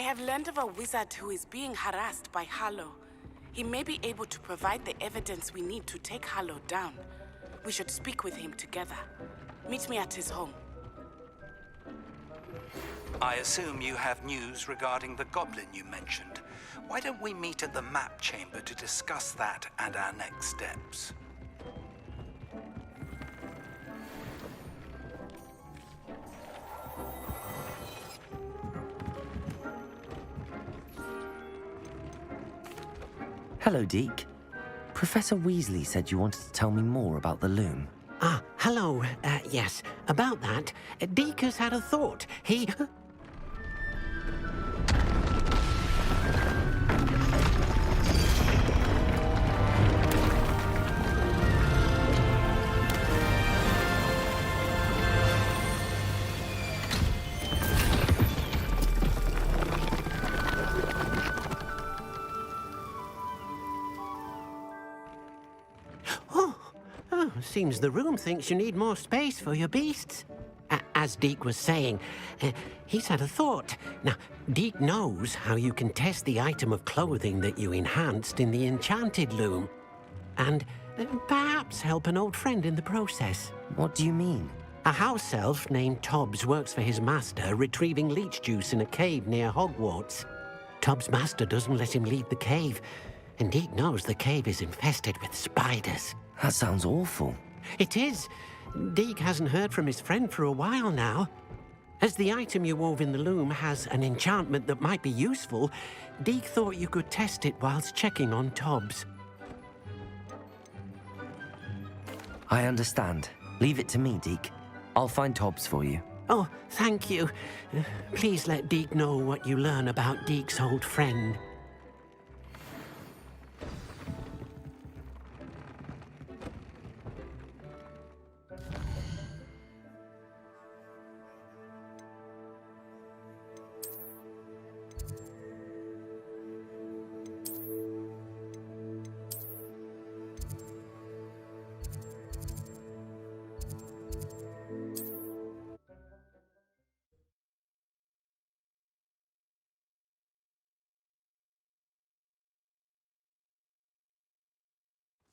have learned of a wizard who is being harassed by Harlow. He may be able to provide the evidence we need to take Harlow down. We should speak with him together. Meet me at his home. I assume you have news regarding the goblin you mentioned. Why don't we meet at the map chamber to discuss that and our next steps? Hello, Deke. Professor Weasley said you wanted to tell me more about the loom. Ah, hello. Yes, about that. Deke has had a thought. He... Seems the room thinks you need more space for your beasts. As Deke was saying, he's had a thought. Now, Deke knows how you can test the item of clothing that you enhanced in the enchanted loom. And perhaps help an old friend in the process. What do you mean? A house elf named Tobbs works for his master, retrieving leech juice in a cave near Hogwarts. Tobbs' master doesn't let him leave the cave, and Deke knows the cave is infested with spiders. That sounds awful. It is. Deke hasn't heard from his friend for a while now. As the item you wove in the loom has an enchantment that might be useful, Deke thought you could test it whilst checking on Tobbs. I understand. Leave it to me, Deke. I'll find Tobbs for you. Oh, thank you. Please let Deke know what you learn about Deke's old friend.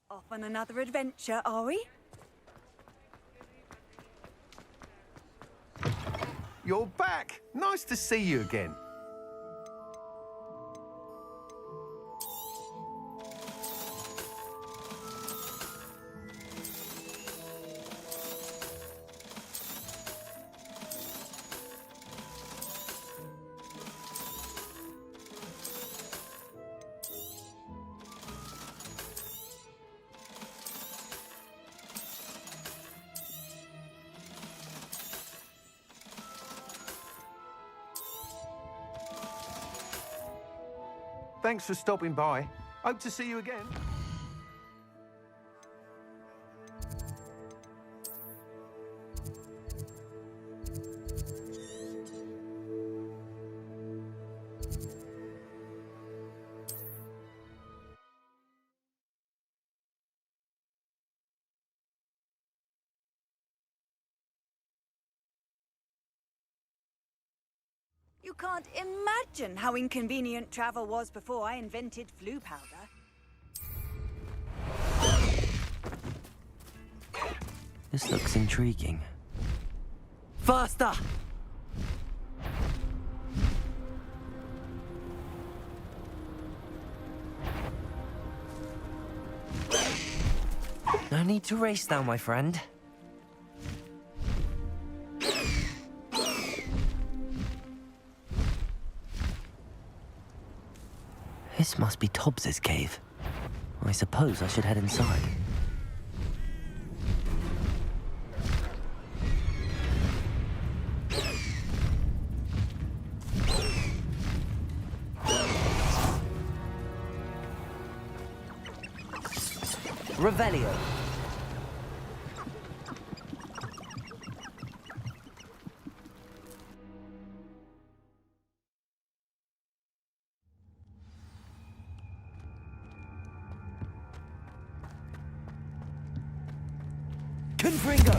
Off on another adventure, are we? You're back! Nice to see you again. Thanks for stopping by. Hope to see you again. You can't imagine how inconvenient travel was before I invented flu powder. This looks intriguing. Faster! No need to race now, my friend. This must be Tobbs's cave. I suppose I should head inside. Revelio. Confringo!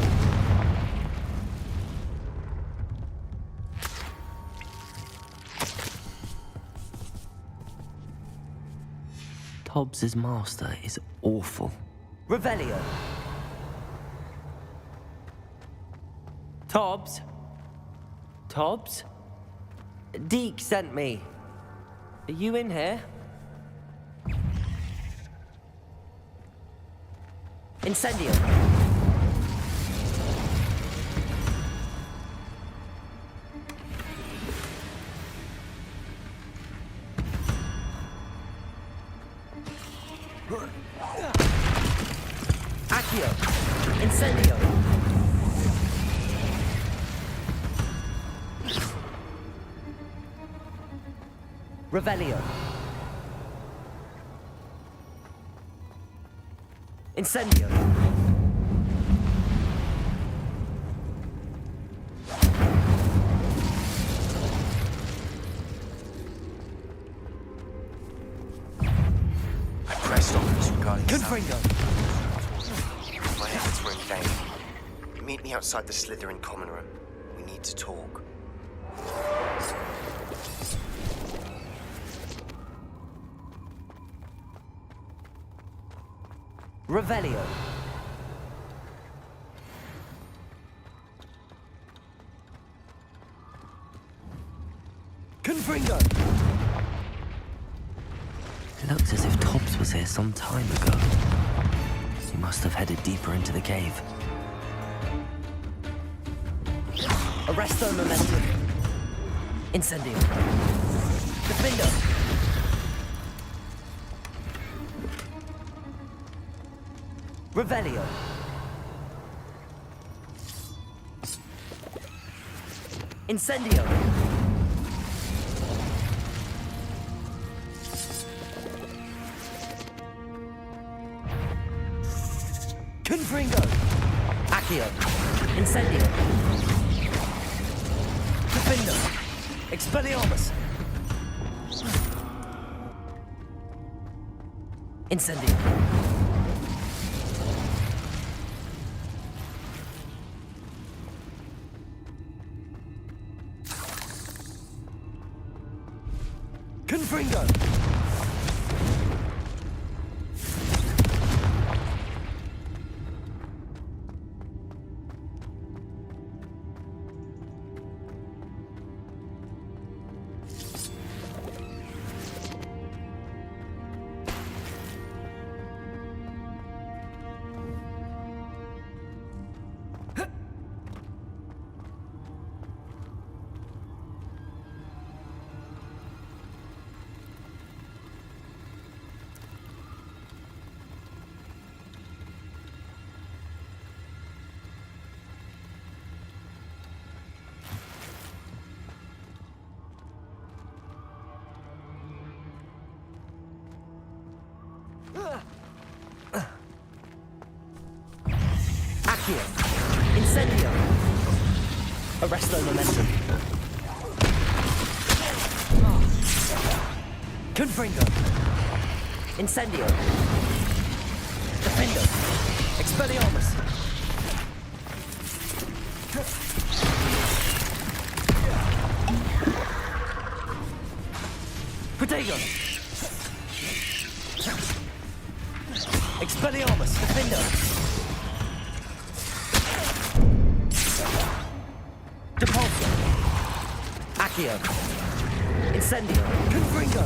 Hobbs's master is awful. Revelio. Tobbs? Tobbs? Deke sent me. Are you in here? Incendio. Accio. Incendio. Revelio. Incendio. I pressed offers regarding Confringo. My efforts were in vain. Meet me outside the Slytherin common room. We need to talk. Revelio. Confringo. It looks as if Tobbs was here some time ago. He must have headed deeper into the cave. Arresto momentum. Incendio. Defendo. Revelio. Incendio. Confringo. Accio. Incendio. Defendo. Expelliarmus. Incendio. Confringo! Accio. Incendio. Arresto momentum. Confringo. Incendio. Defendo. Expelliarmus. Protego. Expelliarmus. Defendo. Depulso. Accio. Incendio. Confringo.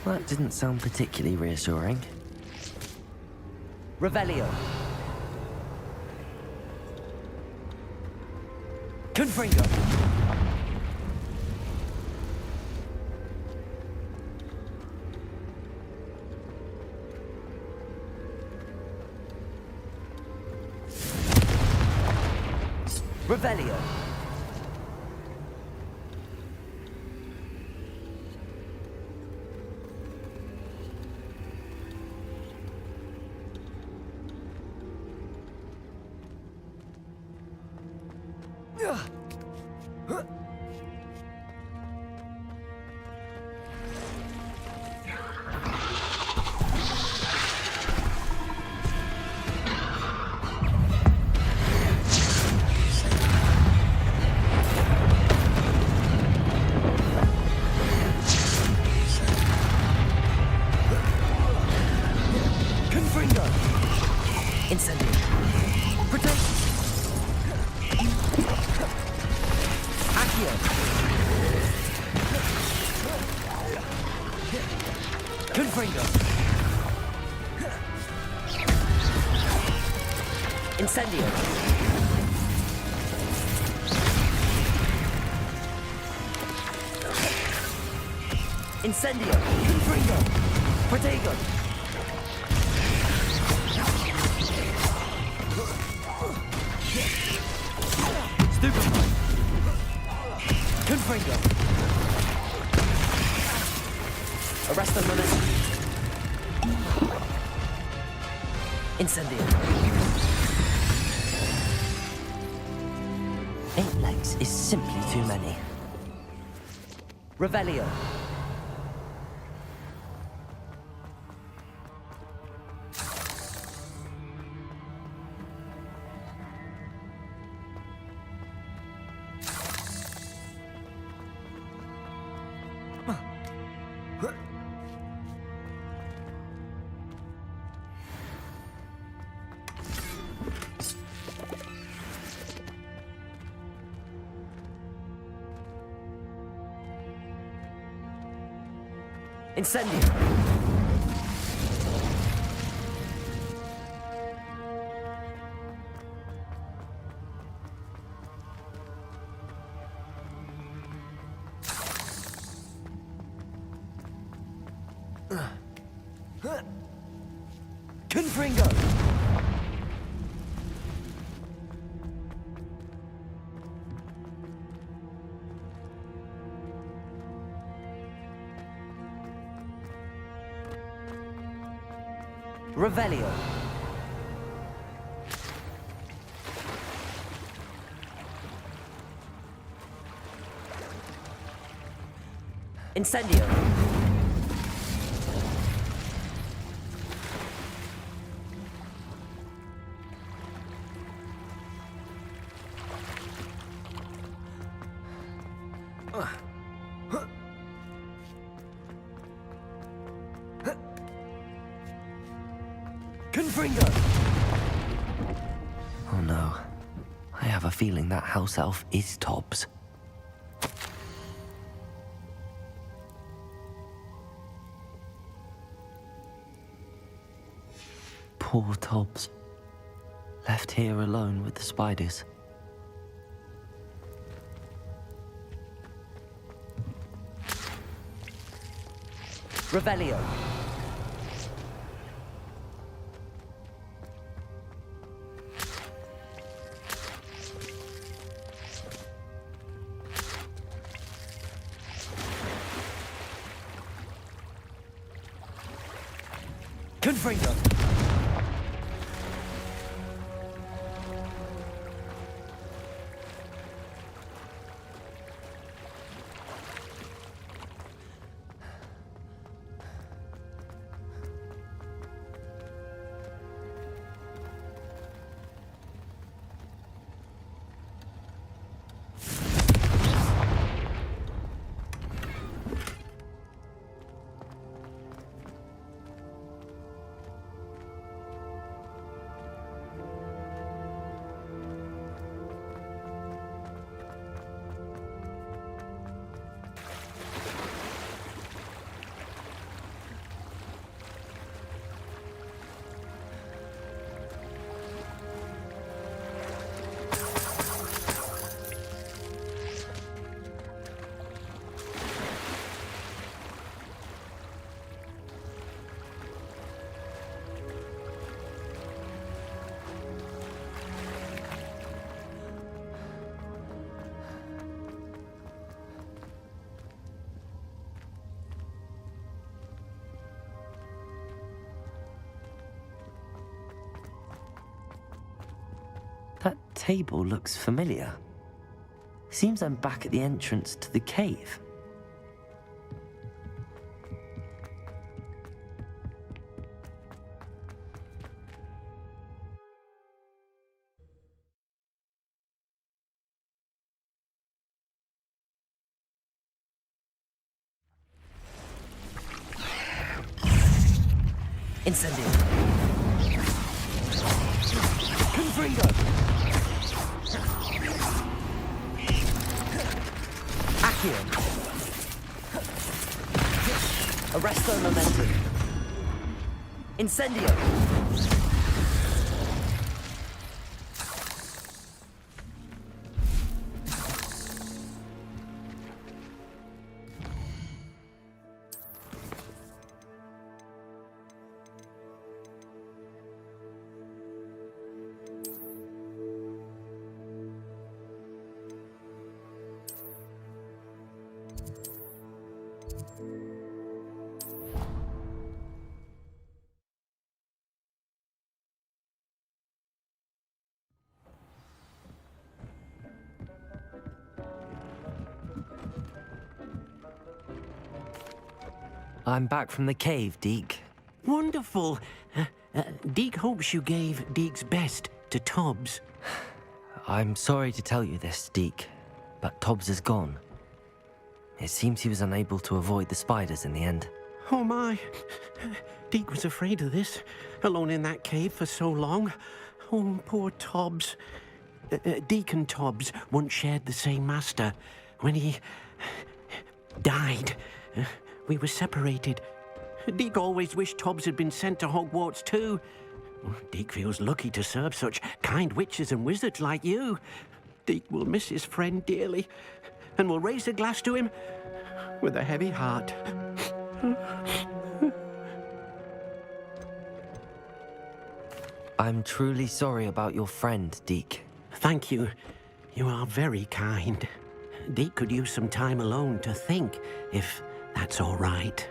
That didn't sound particularly reassuring. Revelio. Confringo. Revelio. Incendio. Protect! Accio. Confringo. Incendio. Incendio. Confringo. Protego. Stupefy. Confringo. Arresto momentum. Incendio. 8 legs is simply too many. Revelio. Incendio. Confringo. Revelio. Incendio. Confringo! Oh no. I have a feeling that house elf is Tobbs. Poor Tobbs. Left here alone with the spiders. Revelio. Confringo. That table looks familiar. Seems I'm back at the entrance to the cave. Incendio. Window! Accio! Arresto Momentum! Incendio! I'm back from the cave, Deke. Wonderful. Deke hopes you gave Deke's best to Tobbs. I'm sorry to tell you this, Deke, but Tobbs is gone. It seems he was unable to avoid the spiders in the end. Oh my. Deke was afraid of this, alone in that cave for so long. Oh, poor Tobbs. Deke and Tobbs once shared the same master. When he died, we were separated. Deke always wished Tobbs had been sent to Hogwarts too. Deke feels lucky to serve such kind witches and wizards like you. Deke will miss his friend dearly, and will raise a glass to him with a heavy heart. I'm truly sorry about your friend, Deke. Thank you. You are very kind. Deke could use some time alone to think, if that's all right.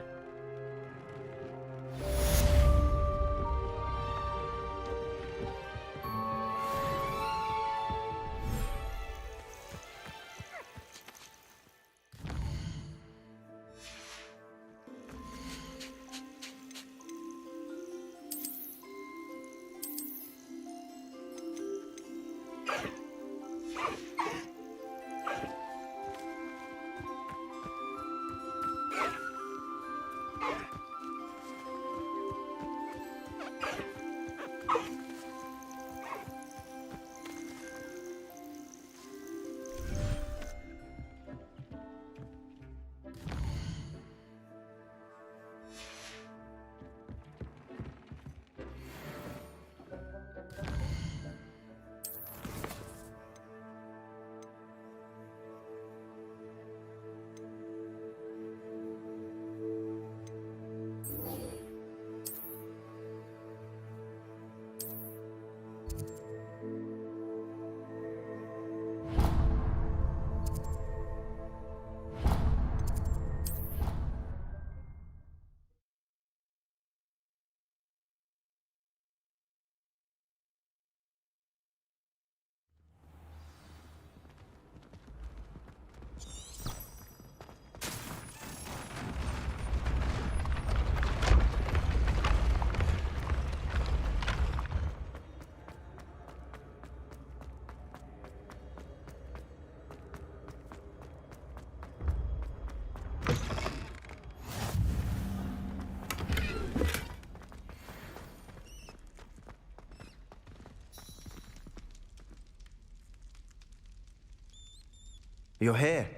You're here.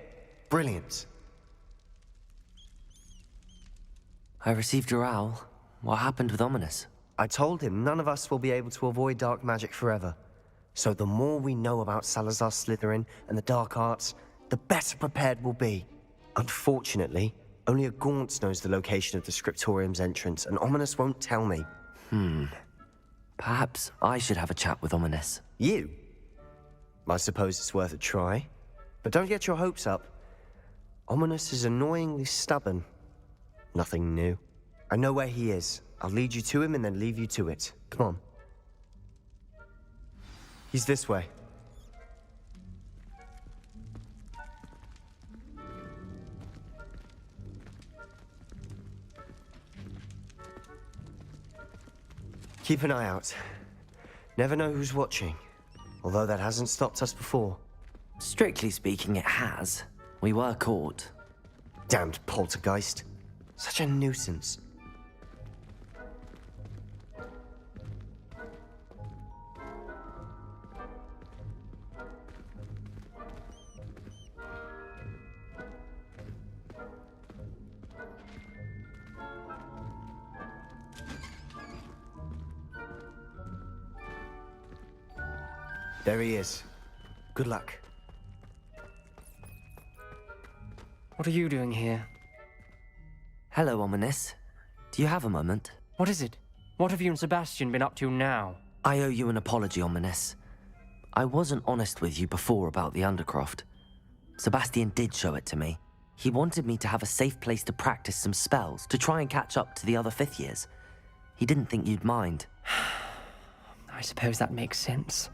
Brilliant. I received your owl. What happened with Ominous? I told him none of us will be able to avoid dark magic forever. So the more we know about Salazar Slytherin and the dark arts, the better prepared we'll be. Unfortunately, only a Gaunt knows the location of the Scriptorium's entrance, and Ominous won't tell me. Perhaps I should have a chat with Ominous. You? I suppose it's worth a try. But don't get your hopes up. Ominous is annoyingly stubborn. Nothing new. I know where he is. I'll lead you to him and then leave you to it. Come on. He's this way. Keep an eye out. Never know who's watching. Although that hasn't stopped us before. Strictly speaking, it has. We were caught. Damned poltergeist. Such a nuisance. There he is. Good luck. What are you doing here? Hello, Ominous. Do you have a moment? What is it? What have you and Sebastian been up to now? I owe you an apology, Ominous. I wasn't honest with you before about the Undercroft. Sebastian did show it to me. He wanted me to have a safe place to practice some spells, to try and catch up to the other 5th years. He didn't think you'd mind. I suppose that makes sense.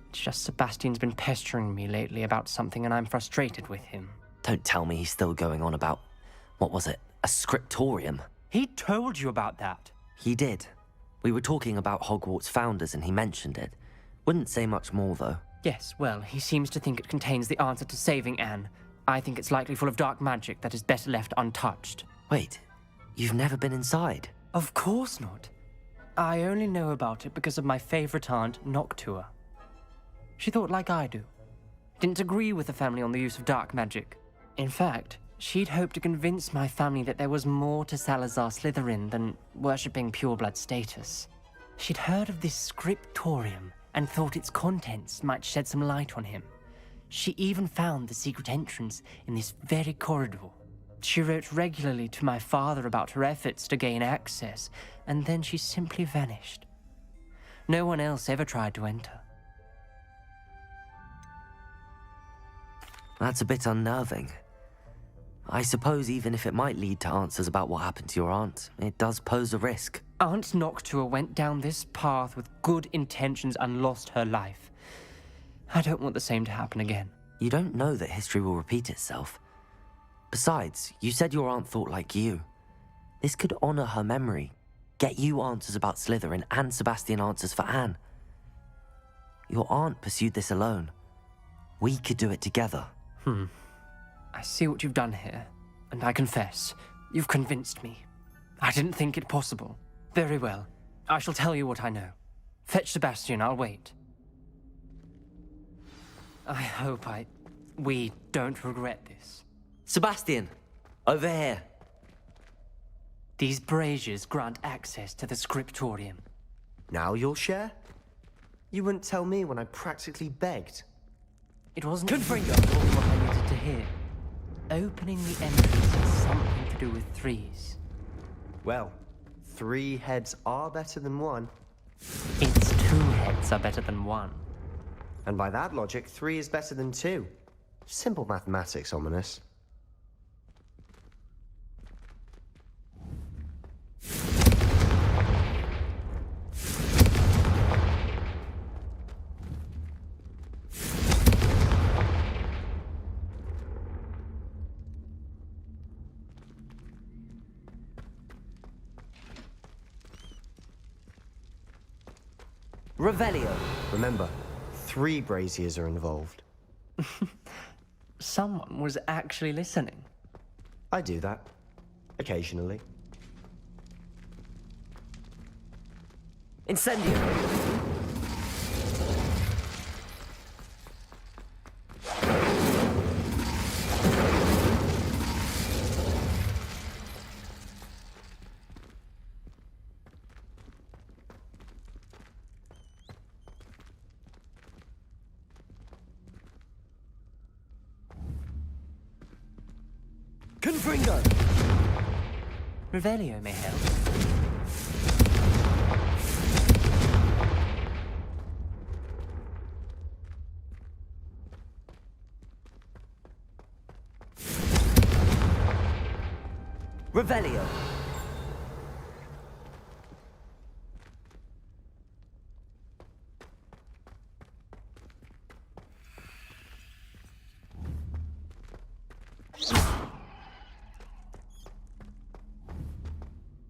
It's just Sebastian's been pestering me lately about something and I'm frustrated with him. Don't tell me he's still going on about, what was it, a scriptorium? He told you about that. He did. We were talking about Hogwarts founders and he mentioned it. Wouldn't say much more, though. Yes, well, he seems to think it contains the answer to saving Anne. I think it's likely full of dark magic that is better left untouched. Wait, you've never been inside? Of course not. I only know about it because of my favorite aunt, Noctua. She thought like I do. Didn't agree with the family on the use of dark magic. In fact, she'd hoped to convince my family that there was more to Salazar Slytherin than worshipping pureblood status. She'd heard of this scriptorium and thought its contents might shed some light on him. She even found the secret entrance in this very corridor. She wrote regularly to my father about her efforts to gain access, and then she simply vanished. No one else ever tried to enter. That's a bit unnerving. I suppose even if it might lead to answers about what happened to your aunt, it does pose a risk. Aunt Noctua went down this path with good intentions and lost her life. I don't want the same to happen again. You don't know that history will repeat itself. Besides, you said your aunt thought like you. This could honor her memory, get you answers about Slytherin and Sebastian answers for Anne. Your aunt pursued this alone. We could do it together. I see what you've done here, and I confess, you've convinced me. I didn't think it possible. Very well. I shall tell you what I know. Fetch Sebastian, I'll wait. I hope we don't regret this. Sebastian! Over here! These braziers grant access to the scriptorium. Now you'll share? You wouldn't tell me when I practically begged. It wasn't Confringo what I needed to hear. Opening the entrance has something to do with threes. Well, 3 heads are better than 1. It's 2 heads are better than 1. And by that logic, 3 is better than 2. Simple mathematics, Ominous. Revelio! Remember, 3 braziers are involved. Someone was actually listening. I do that. Occasionally. Incendio! Confringo! Revelio may help. Revelio!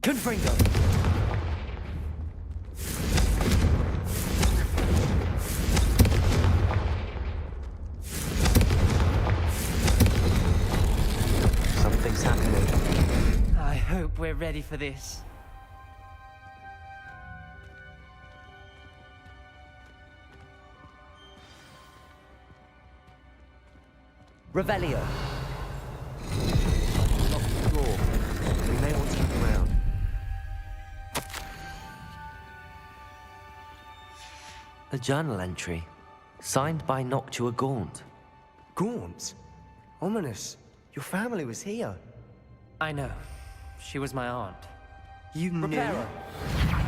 Confringo! Something's happening. I hope we're ready for this. Revelio! Lock the door. We may want to look around. A journal entry. Signed by Noctua Gaunt. Gaunt? Ominous. Your family was here. I know. She was my aunt. You knew? Reparo.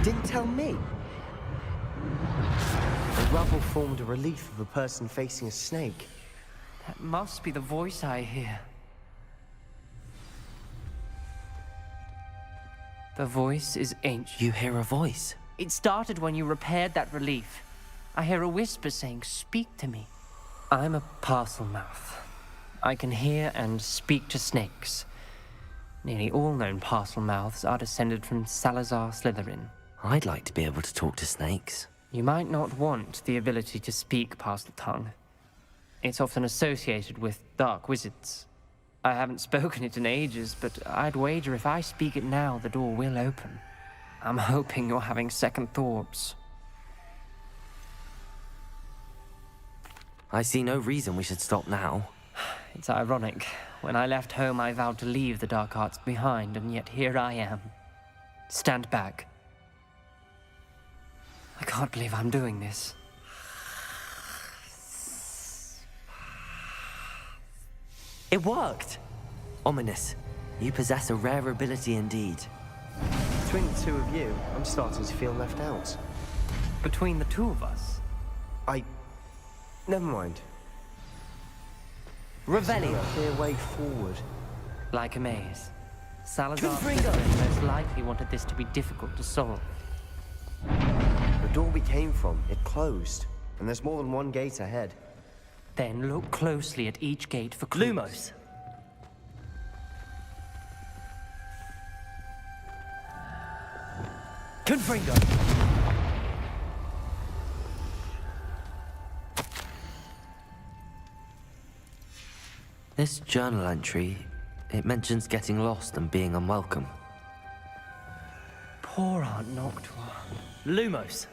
Didn't tell me. The rubble formed a relief of a person facing a snake. That must be the voice I hear. The voice is ancient. You hear a voice? It started when you repaired that relief. I hear a whisper saying, "Speak to me." I'm a parcel mouth. I can hear and speak to snakes. Nearly all known parcel mouths are descended from Salazar Slytherin. I'd like to be able to talk to snakes. You might not want the ability to speak parcel tongue. It's often associated with dark wizards. I haven't spoken it in ages, but I'd wager if I speak it now, the door will open. I'm hoping you're having second thoughts. I see no reason we should stop now. It's ironic. When I left home, I vowed to leave the dark arts behind, and yet here I am. Stand back. I can't believe I'm doing this. It worked! Ominous, you possess a rare ability indeed. Between the two of you, I'm starting to feel left out. Between the two of us? Never mind. Revelio. A clear way forward. Like a maze. Salazar Confringo! most likely wanted this to be difficult to solve. The door we came from, it closed. And there's more than one gate ahead. Then look closely at each gate for clues. Lumos. Confringo. This journal entry, it mentions getting lost and being unwelcome. Poor Aunt Noctua. Lumos.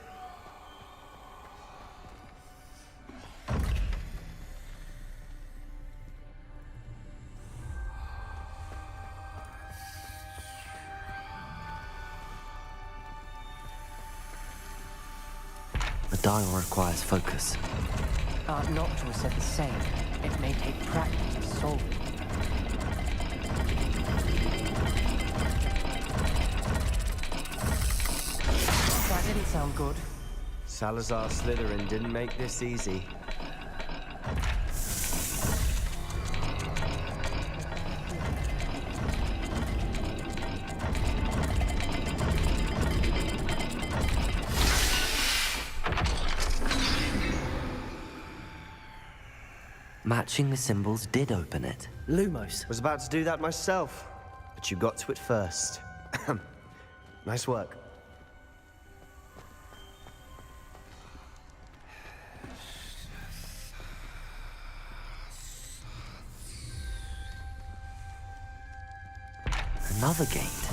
The dial requires focus. Aunt Noctua said the same. It may take practice to solve it. That didn't sound good. Salazar Slytherin didn't make this easy. Matching the symbols did open it. Lumos. Was about to do that myself, but you got to it first. Nice work. Another gate.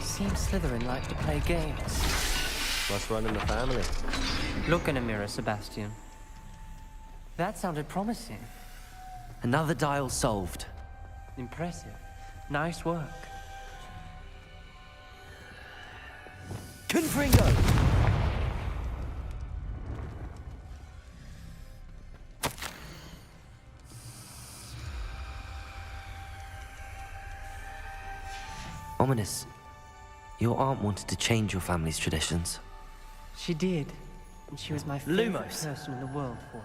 Seems Slytherin like to play games. Must run in the family. Look in a mirror, Sebastian. That sounded promising. Another dial solved. Impressive. Nice work. Confringo! Ominous, your aunt wanted to change your family's traditions. She did. And she was my favorite person in the world for it.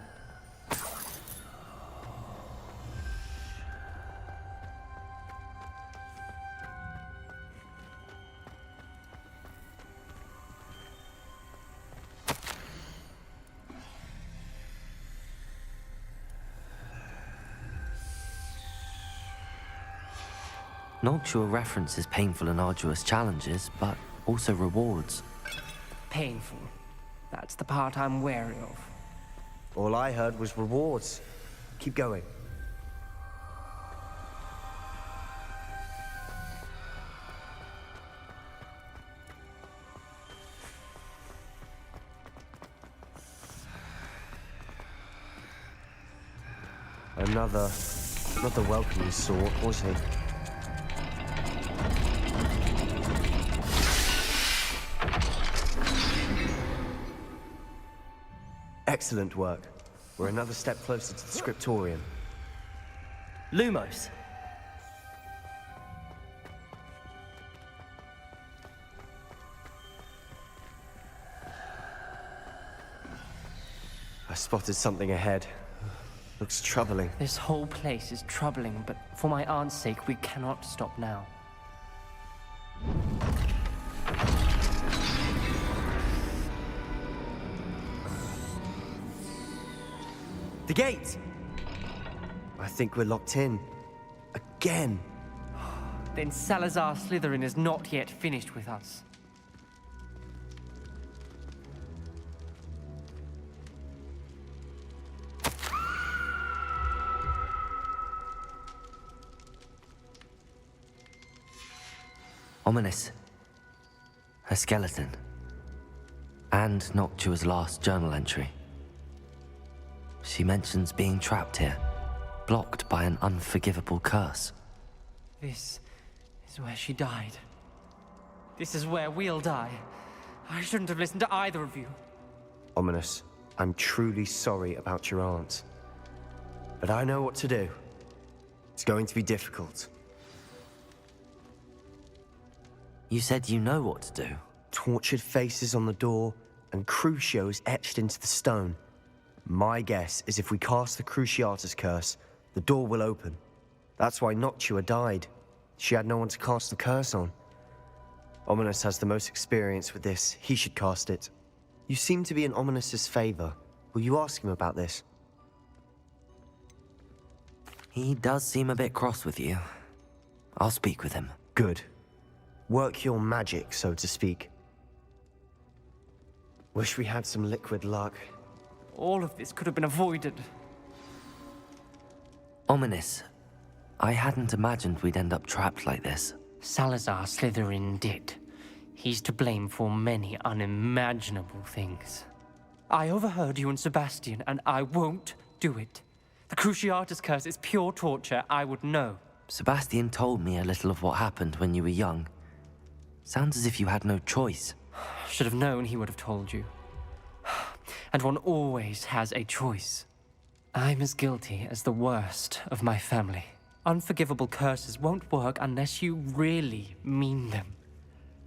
Noctua references painful and arduous challenges, but also rewards. Painful. That's the part I'm wary of. All I heard was rewards. Keep going. Not the welcoming sort, was he? Excellent work. We're another step closer to the scriptorium. Lumos. I spotted something ahead. Looks troubling. This whole place is troubling, but for my aunt's sake, we cannot stop now. The gate! I think we're locked in. Again. Then Salazar Slytherin is not yet finished with us. Ominous. A skeleton. And Noctua's last journal entry. She mentions being trapped here, blocked by an unforgivable curse. This is where she died. This is where we'll die. I shouldn't have listened to either of you. Ominous, I'm truly sorry about your aunt. But I know what to do. It's going to be difficult. You said you know what to do. Tortured faces on the door, and Crucio is etched into the stone. My guess is if we cast the Cruciatus curse, the door will open. That's why Noctua died. She had no one to cast the curse on. Ominous has the most experience with this. He should cast it. You seem to be in Ominous's favor. Will you ask him about this? He does seem a bit cross with you. I'll speak with him. Good. Work your magic, so to speak. Wish we had some liquid luck. All of this could have been avoided. Ominous. I hadn't imagined we'd end up trapped like this. Salazar Slytherin did. He's to blame for many unimaginable things. I overheard you and Sebastian, and I won't do it. The Cruciatus curse is pure torture. I would know. Sebastian told me a little of what happened when you were young. Sounds as if you had no choice. Should have known he would have told you. And one always has a choice. I'm as guilty as the worst of my family. Unforgivable curses won't work unless you really mean them.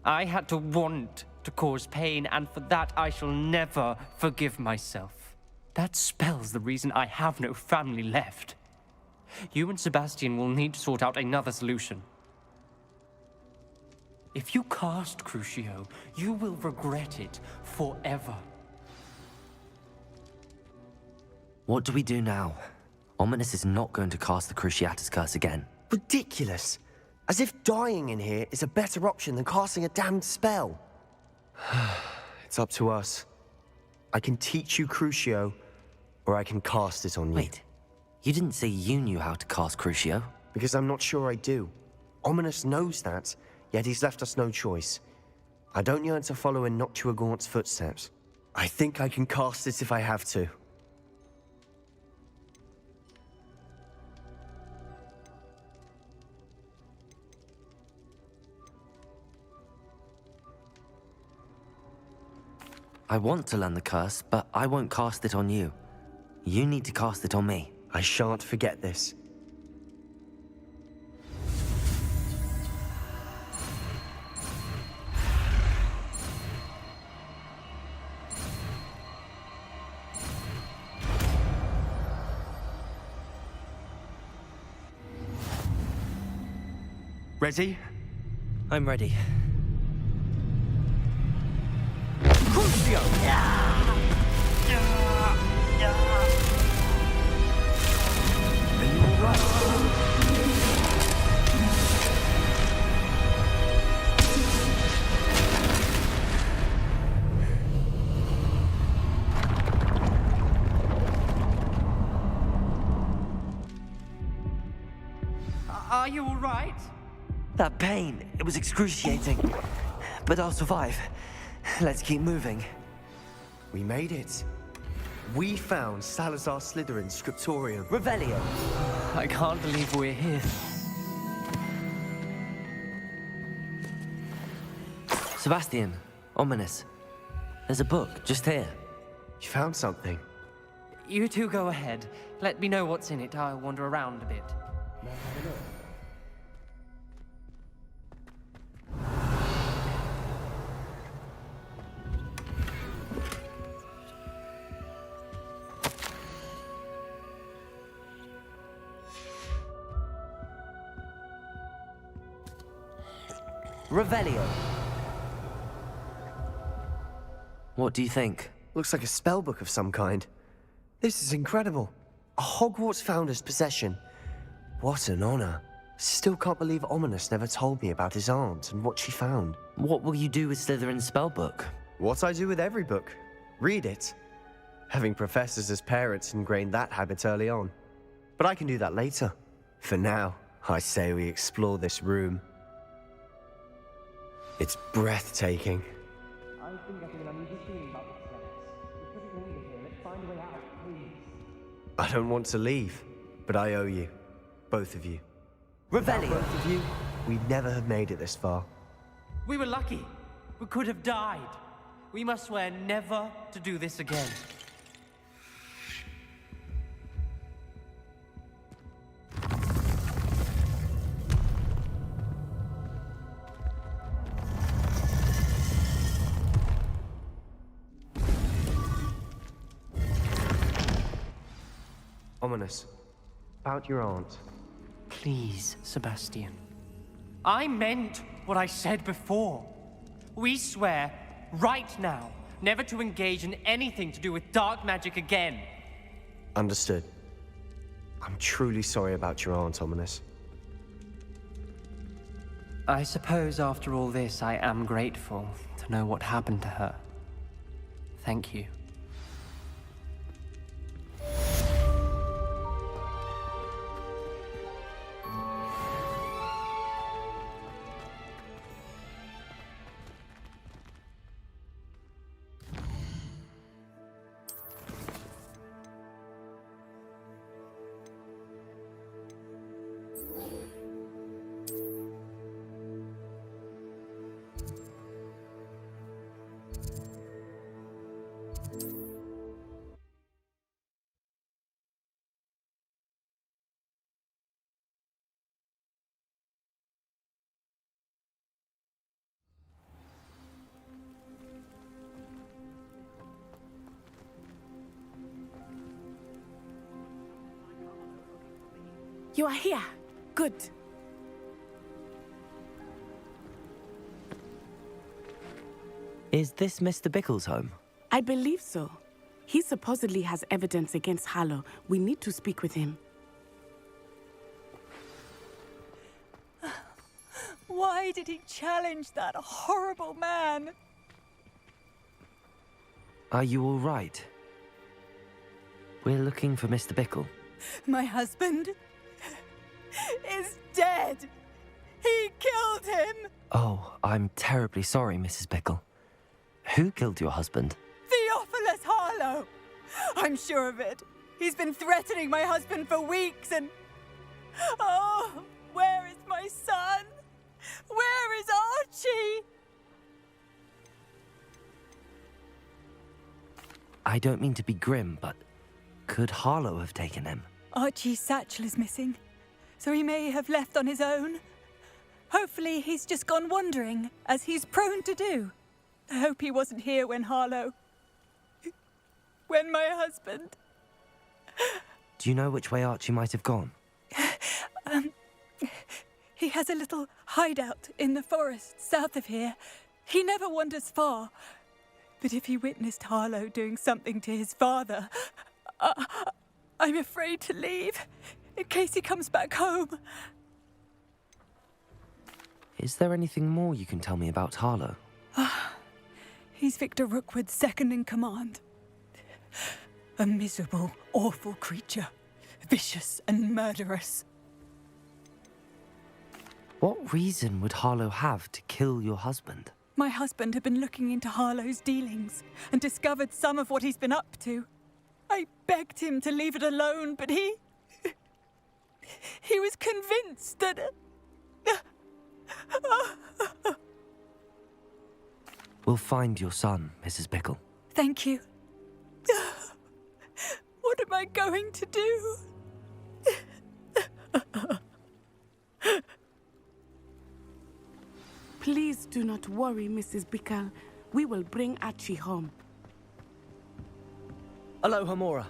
I had to want to cause pain, and for that I shall never forgive myself. That spells the reason I have no family left. You and Sebastian will need to sort out another solution. If you cast Crucio, you will regret it forever. What do we do now? Ominous is not going to cast the Cruciatus curse again. Ridiculous! As if dying in here is a better option than casting a damned spell. It's up to us. I can teach you Crucio, or I can cast it on you. Wait, you didn't say you knew how to cast Crucio? Because I'm not sure I do. Ominous knows that, yet he's left us no choice. I don't yearn to follow in Noctua Gaunt's footsteps. I think I can cast it if I have to. I want to learn the curse, but I won't cast it on you. You need to cast it on me. I shan't forget this. Ready? I'm ready. Crucio! Are you all right? That pain, it was excruciating. But I'll survive. Let's keep moving. We made it. We found Salazar Slytherin's scriptorium. Revelio! I can't believe we're here. Sebastian, Ominous. There's a book just here. You found something? You two go ahead. Let me know what's in it. I'll wander around a bit. Revelio. What do you think? Looks like a spellbook of some kind. This is incredible. A Hogwarts founder's possession. What an honor. Still can't believe Ominous never told me about his aunt and what she found. What will you do with Slytherin's spellbook? What I do with every book. Read it. Having professors as parents ingrained that habit early on. But I can do that later. For now, I say we explore this room. It's breathtaking. I've been getting an unusual feeling about this place. We couldn't leave it here. Let's find a way out, please. I don't want to leave, but I owe you. Both of you. Revelio. Both of you, we'd never have made it this far. We were lucky. We could have died. We must swear never to do this again. Ominous. About your aunt. Please, Sebastian. I meant what I said before. We swear, right now, never to engage in anything to do with dark magic again. Understood. I'm truly sorry about your aunt, Ominous. I suppose after all this, I am grateful to know what happened to her. Thank you. You are here. Good. Is this Mr. Bickle's home? I believe so. He supposedly has evidence against Harlow. We need to speak with him. Why did he challenge that horrible man? Are you all right? We're looking for Mr. Bickle. My husband is dead. He killed him. Oh, I'm terribly sorry, Mrs. Bickle. Who killed your husband? Theophilus Harlow. I'm sure of it. He's been threatening my husband for weeks and... Oh, where is my son? Where is Archie? I don't mean to be grim, but could Harlow have taken him? Archie's satchel is missing, so he may have left on his own. Hopefully he's just gone wandering, as he's prone to do. I hope he wasn't here when Harlow... when my husband... Do you know which way Archie might have gone? He has a little hideout in the forest south of here. He never wanders far. But if he witnessed Harlow doing something to his father, I'm afraid to leave, in case he comes back home. Is there anything more you can tell me about Harlow? He's Victor Rookwood's second in command. A miserable, awful creature. Vicious and murderous. What reason would Harlow have to kill your husband? My husband had been looking into Harlow's dealings and discovered some of what he's been up to. I begged him to leave it alone, but he was convinced that... We'll find your son, Mrs. Bickle. Thank you. What am I going to do? Please do not worry, Mrs. Bickle. We will bring Archie home. Aloha, Mora.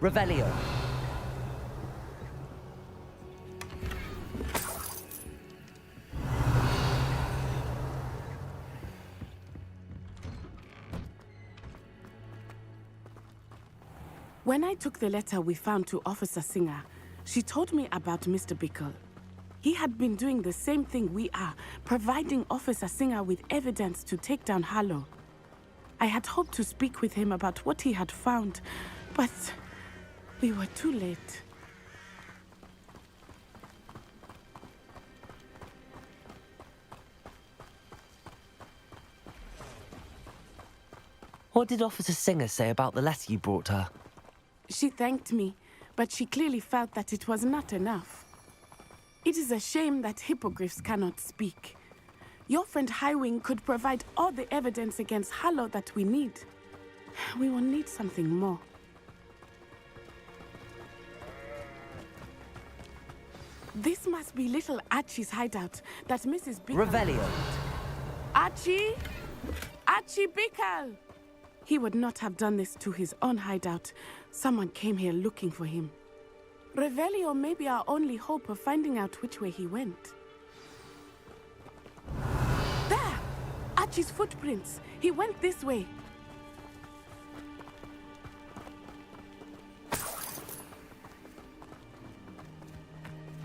Revelio. When I took the letter we found to Officer Singer, she told me about Mr. Bickle. He had been doing the same thing we are, providing Officer Singer with evidence to take down Harlow. I had hoped to speak with him about what he had found, but we were too late. What did Officer Singer say about the letter you brought her? She thanked me, but she clearly felt that it was not enough. It is a shame that hippogriffs cannot speak. Your friend Highwing could provide all the evidence against Harlow that we need. We will need something more. This must be little Archie's hideout that Mrs. Bickle... Revelio. Archie? Archie Bickle! He would not have done this to his own hideout. Someone came here looking for him. Revelio may be our only hope of finding out which way he went. There! Archie's footprints. He went this way.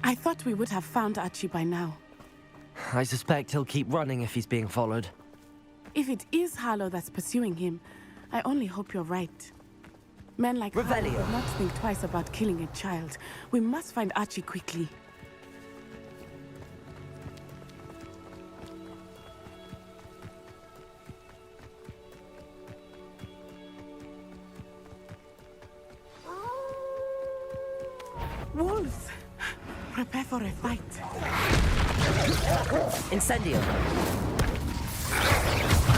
I thought we would have found Archie by now. I suspect he'll keep running if he's being followed. If it is Harlow that's pursuing him, I only hope you're right. Men like Harlow Revelio. would not think twice about killing a child. We must find Archie quickly. Wolves! Prepare for a fight. Incendio.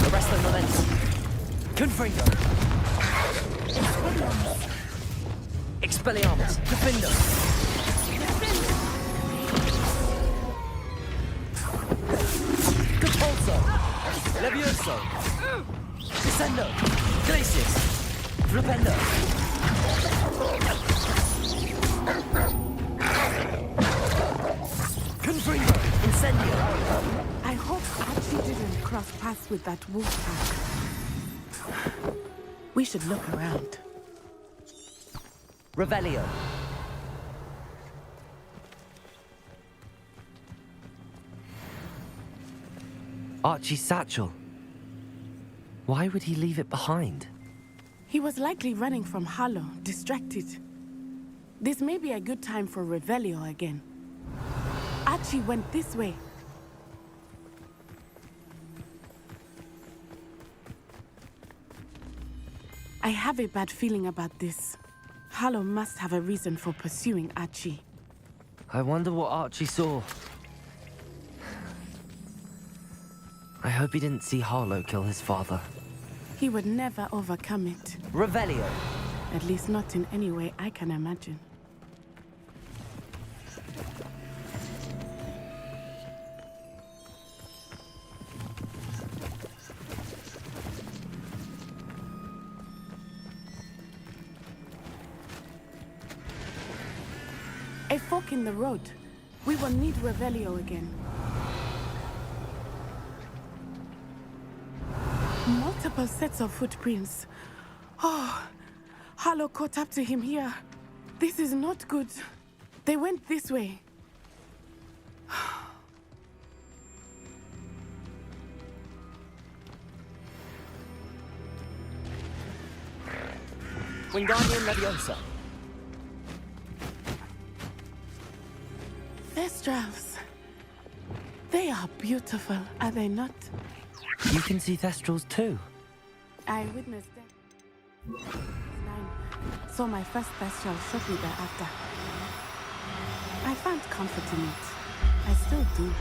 Arresto momento. Confringo. Expelliarmus. Defendo. Compulso. Levioso. Descendo. Glacius. Flipendo. Confringo. Incendio. I hope Archie didn't cross paths with that wolf pack. We should look around. Revelio. Archie's satchel. Why would he leave it behind? He was likely running from Harlow, distracted. This may be a good time for Revelio again. Archie went this way. I have a bad feeling about this. Harlow must have a reason for pursuing Archie. I wonder what Archie saw. I hope he didn't see Harlow kill his father. He would never overcome it. Revelio. At least not in any way I can imagine. A fork in the road. We will need Revelio again. Multiple sets of footprints. Oh, Harlow caught up to him here. This is not good. They went this way. Wingardium Leviosa. Thestrals. They are beautiful, are they not? You can see Thestrals too. I witnessed them. 9. Saw my first special shortly thereafter. I found comfort in it. I still do.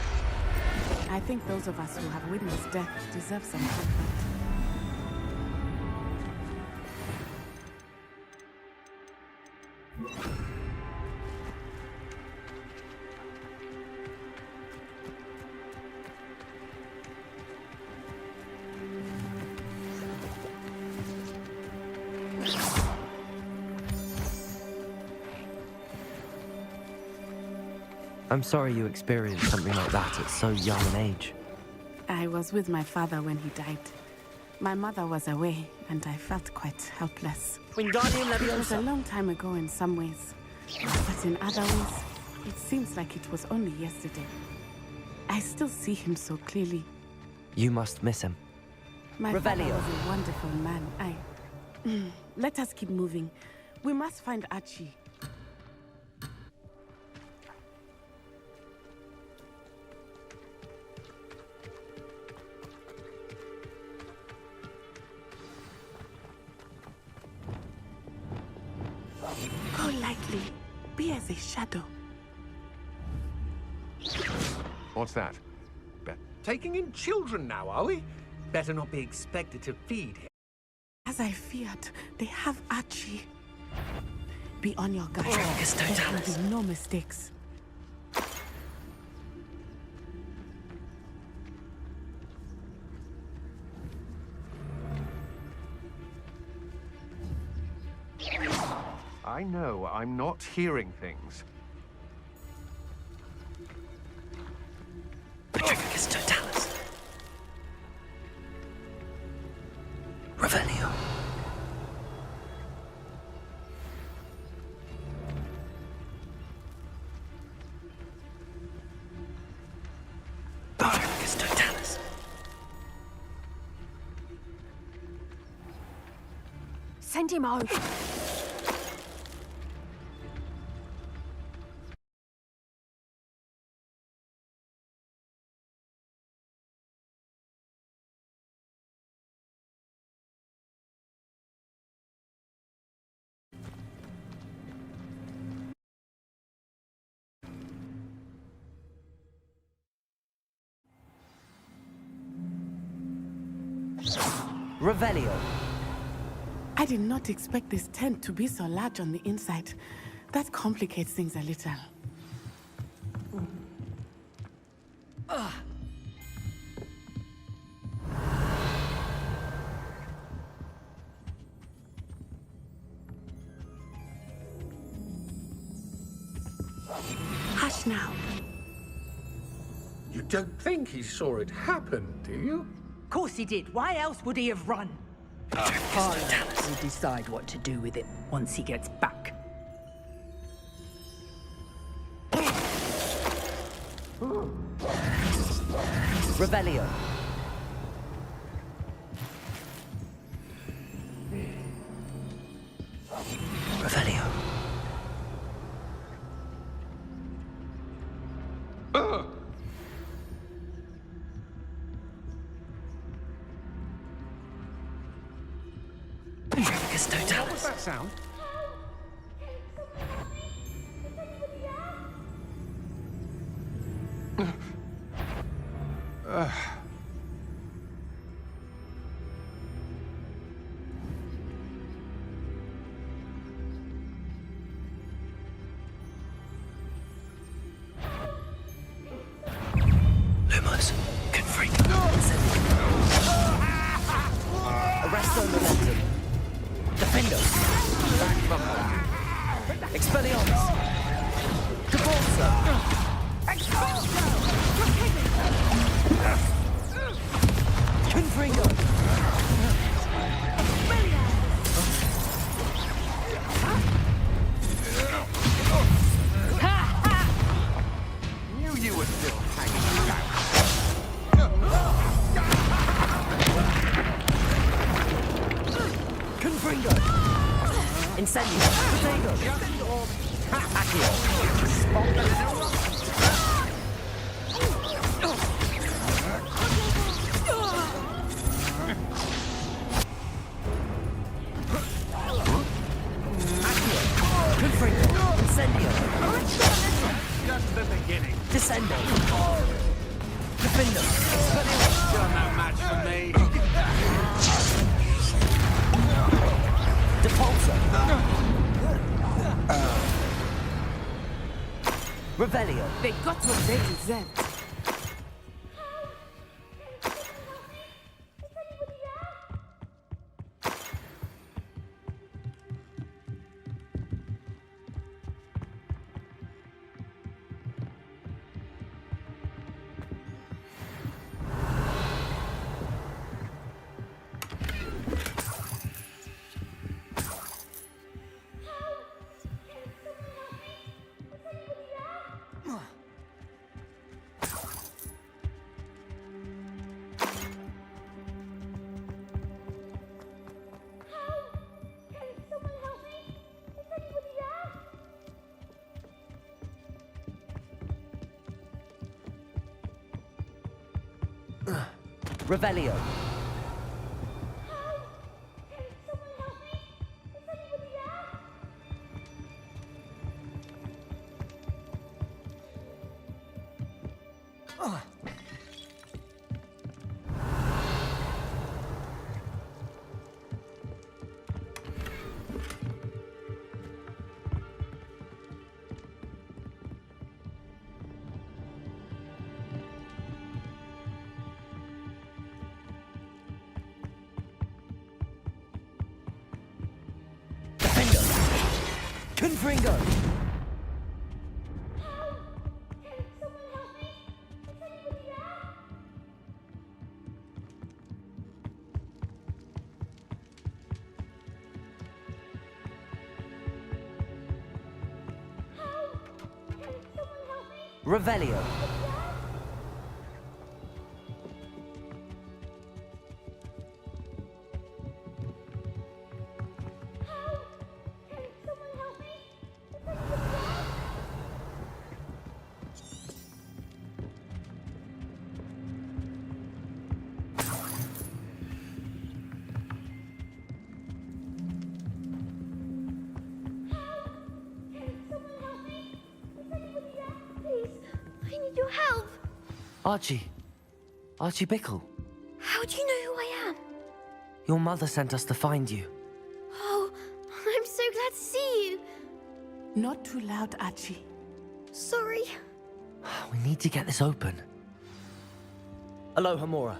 I think those of us who have witnessed death deserve some comfort. I'm sorry you experienced something like that at so young an age. I was with my father when he died. My mother was away, and I felt quite helpless. It was a long time ago in some ways, but in other ways, it seems like it was only yesterday. I still see him so clearly. You must miss him. My father was a wonderful man. Let us keep moving. We must find Archie. Go lightly. Be as a shadow. What's that? Taking in children now, are we? Better not be expected to feed him. As I feared, they have Archie. Be on your guard. There will be no mistakes. I know I'm not hearing things. Petrificus totalis. Revelio. Petrificus totalis. Send him over. Revelio. I did not expect this tent to be so large on the inside. That complicates things a little. Hush now. You don't think he saw it happen, do you? Of course he did. Why else would he have run? Harlow will decide what to do with it once he gets back. Revelio. Revelio. Petrificus totalis. What was that sound? Lumos. Confringo. Arresto momentum. Defendo. Expelliarmus. Cabalsa. Confringo. Knew you were still hanging around. Confringo. Incendio. Protego. Accio. Ascendo! Defender! You're no match for me. Depulso! Revelio! They got what they deserved. Revelio! Confringo! Revelio! Archie. Archie Bickle. How do you know who I am? Your mother sent us to find you. Oh, I'm so glad to see you. Not too loud, Archie. Sorry. We need to get this open. Aloha, Mora.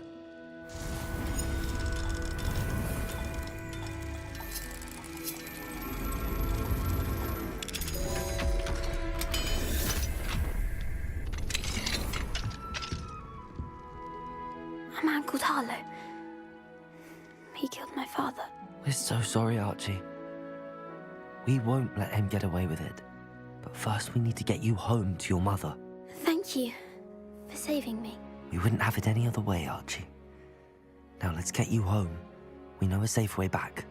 A man called Harlow. He killed my father. We're so sorry, Archie. We won't let him get away with it. But first we need to get you home to your mother. Thank you for saving me. We wouldn't have it any other way, Archie. Now let's get you home. We know a safe way back.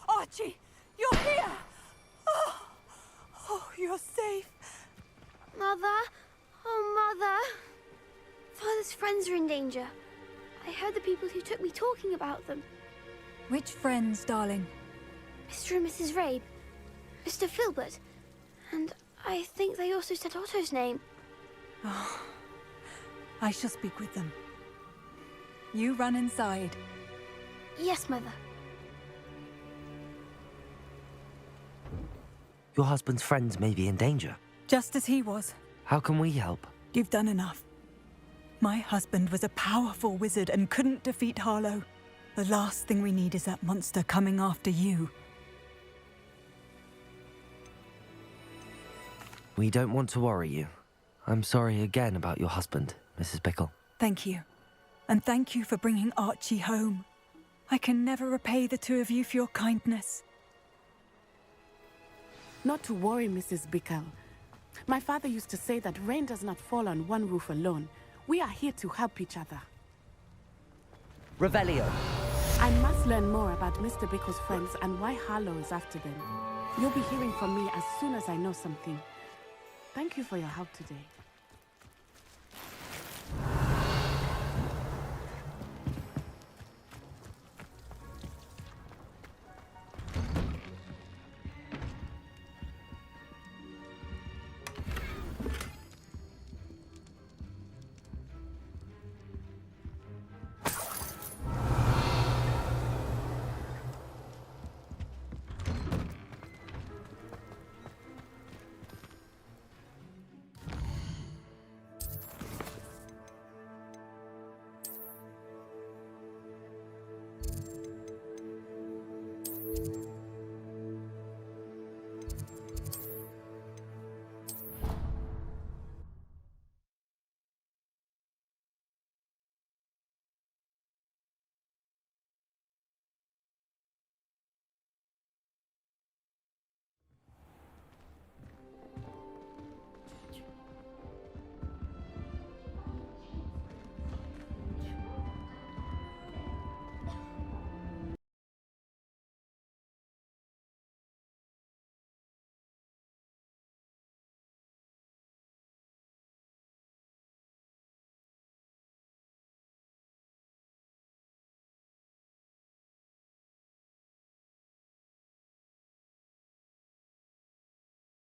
Archie, you're here! Oh, you're safe. Mother? Oh, Mother. Father's friends are in danger. I heard the people who took me talking about them. Which friends, darling? Mr. and Mrs. Rabe, Mr. Filbert, and I think they also said Otto's name. Oh, I shall speak with them. You run inside. Yes, Mother. Your husband's friends may be in danger. Just as he was. How can we help? You've done enough. My husband was a powerful wizard and couldn't defeat Harlow. The last thing we need is that monster coming after you. We don't want to worry you. I'm sorry again about your husband, Mrs. Bickle. Thank you. And thank you for bringing Archie home. I can never repay the two of you for your kindness. Not to worry, Mrs. Bickle. My father used to say that rain does not fall on one roof alone. We are here to help each other. Revelio. I must learn more about Mr. Bickle's friends and why Harlow is after them. You'll be hearing from me as soon as I know something. Thank you for your help today.